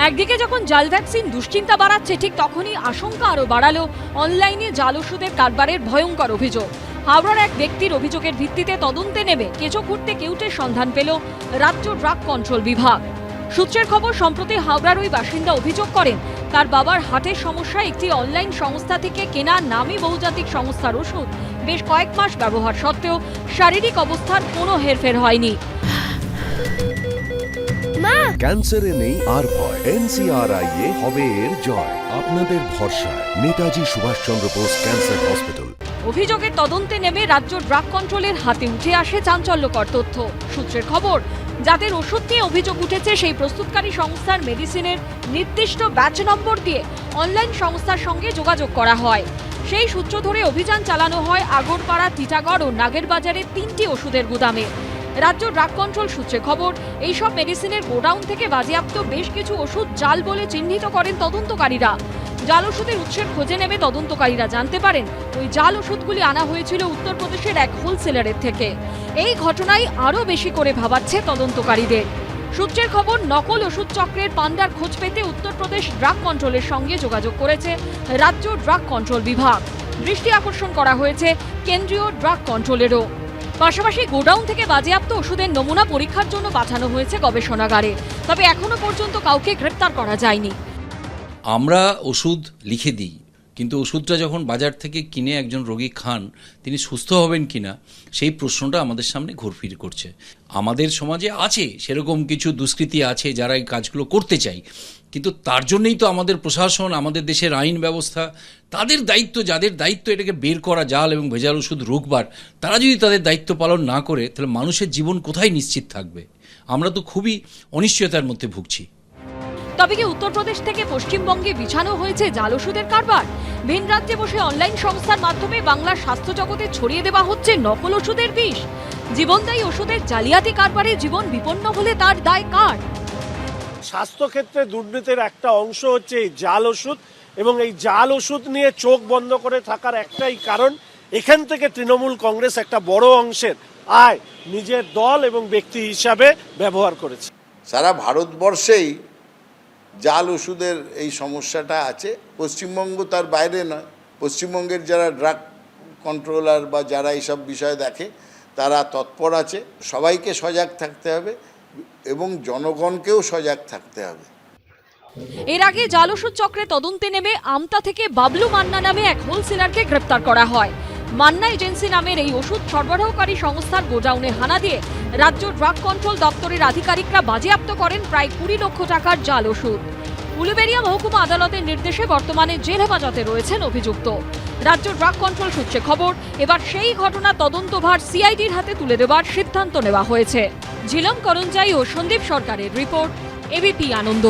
একদিকে যখন জাল ভ্যাকসিন দুশ্চিন্তা বাড়াচ্ছে, ঠিক তখনই আশঙ্কা আরও বাড়ালো অনলাইনে জাল ওষুধের কারবারের ভয়ঙ্কর অভিযোগ। হাওড়ার এক ব্যক্তির অভিযোগের ভিত্তিতে তদন্তে নেমে কেঁচো খুঁড়তে কেউটের সন্ধান পেল রাজ্য ড্রাগ কন্ট্রোল বিভাগ। সূত্রের খবর, সম্প্রতি হাওড়ার ওই বাসিন্দা অভিযোগ করেন তার বাবার হার্টের সমস্যা একটি অনলাইন সংস্থা থেকে কেনা নামী বহুজাতিক সংস্থার ওষুধ বেশ কয়েক মাস ব্যবহার সত্ত্বেও শারীরিক অবস্থার কোনো হেরফের হয়নি। ক্যান্সারে নেই আর ভয়, NCRI এ হবে এর জয়। আপনাদের ভরসা নেতাজি সুভাষচন্দ্র বোস ক্যান্সার হসপিটাল। অভিযোগের তদন্তে নেমে রাজ্য ড্রাগ কন্ট্রোলের হাতে উঠে আসে চাঞ্চল্যকর তথ্য। সূত্রের খবর, যাদের ওষুধ নিয়ে অভিযোগ উঠেছে সেই প্রস্তুতকারী সংস্থার মেডিসিনের নির্দিষ্ট ব্যাচ নম্বর দিয়ে অনলাইন সংস্থার সঙ্গে যোগাযোগ করা হয়। সেই সূত্র ধরে অভিযান চালানো হয় আগরপাড়া, টিটাগড় ও নাগেরবাজারের 3টি ওষুধের গুদামে। রাজ্য ড্রাগ কন্ট্রোল সূত্রে খবর, এইসব মেডিসিনের গোডাউন থেকে বাজেয়াপ্ত বেশ কিছু ওষুধ জাল বলে চিহ্নিত করেন তদন্তকারীরা। জাল ওষুধের উৎসের খোঁজে নেমে তদন্তকারীরা জানতে পারেন ওই জাল ওষুধগুলি আনা হয়েছিল উত্তরপ্রদেশের এক হোলসেলারের থেকে। এই ঘটনাই আরও বেশি করে ভাবাচ্ছে তদন্তকারীদের। সূত্রের খবর, নকল ওষুধ চক্রের পান্ডার খোঁজ পেতে উত্তরপ্রদেশ ড্রাগ কন্ট্রোলের সঙ্গে যোগাযোগ করেছে রাজ্য ড্রাগ কন্ট্রোল বিভাগ। দৃষ্টি আকর্ষণ করা হয়েছে কেন্দ্রীয় ড্রাগ কন্ট্রোলেরও। পাশাপাশি গোডাউন থেকে বাজেয়াপ্ত ওষুধের নমুনা পরীক্ষার জন্য পাঠানো হয়েছে গবেষণাগারে। তবে এখনো পর্যন্ত কাউকে গ্রেপ্তার করা যায়নি। আমরা ওষুধ লিখে দিই, কিন্তু ওষুধটা যখন বাজার থেকে কিনে একজন রোগী খান, তিনি সুস্থ হবেন কিনা সেই প্রশ্নটা আমাদের সামনে ঘুরফির করছে। আমাদের সমাজে আছে সেরকম কিছু দুষ্কৃতী আছে যারা এই কাজগুলো করতে চায়, কিন্তু তার জন্যই তো আমাদের প্রশাসন, আমাদের দেশের আইন ব্যবস্থা, তাদের দায়িত্ব, যাদের দায়িত্ব এটাকে বের করা জাল এবং ভেজাল ওষুধ রোকবার, তারা যদি তাদের দায়িত্ব পালন না করে তাহলে মানুষের জীবন কোথায় নিশ্চিত থাকবে? আমরা তো খুবই অনিশ্চয়তার মধ্যে ভুগছি। তবে কি উত্তরপ্রদেশ থেকে পশ্চিমবঙ্গে বিছানো হয়েছে জাল ওষুধের কারবার? ভিন রাজ্যে বসে অনলাইন সংস্থার মাধ্যমে বাংলার স্বাস্থ্য জগতে ছড়িয়ে দেওয়া হচ্ছে নকল ওষুধের বিষ। জীবনদায়ী ওষুধের জালিয়াতি কারবারে জীবন বিপন্ন হলে তার দায় কার? স্বাস্থ্যক্ষেত্রে দুর্নীতির একটা অংশ হচ্ছে এই জাল ওষুধ, এবং এই জাল ওষুধ নিয়ে চোখ বন্ধ করে থাকার একটাই কারণ, এখান থেকে তৃণমূল কংগ্রেস একটা বড় অংশের আয় নিজের দল এবং ব্যক্তি হিসাবে ব্যবহার করেছে। সারা ভারতবর্ষেই জাল ওষুধের এই সমস্যাটা আছে, পশ্চিমবঙ্গ তার বাইরে নয়। পশ্চিমবঙ্গের যারা ড্রাগ কন্ট্রোলার বা যারা এইসব বিষয় দেখে তারা তৎপর আছে। সবাইকে সজাগ থাকতে হবে এবং জনগণকেও সজাগ থাকতে হবে। এর আগে জাল ওষুধ চক্রে তদন্তে নেমে আমতা থেকে বাবলু মান্না নামে এক হোলসেলারকে গ্রেপ্তার করা হয়। মান্না এজেন্সি নামের এই ওষুধ সরবরাহকারী সংস্থার গোডাউনে হানা দিয়ে রাজ্য ড্রাগ কন্ট্রোল দপ্তরের আধিকারিকরা বাজেয়াপ্ত করেন প্রায় 20 লক্ষ টাকার জাল ওষুধ। উলুবেড়িয়া মহকুমা আদালতের নির্দেশে বর্তমানে জেল হেফাজতে রয়েছেন অভিযুক্ত। রাজ্য ড্রাগ কন্ট্রোল সূত্রে খবর, এবার সেই ঘটনা তদন্তভার সিআইডির হাতে তুলে দেওয়ার সিদ্ধান্ত নেওয়া হয়েছে। ঝিলম করঞ্জাই ও সন্দীপ সরকারের রিপোর্ট, এবিপি আনন্দ।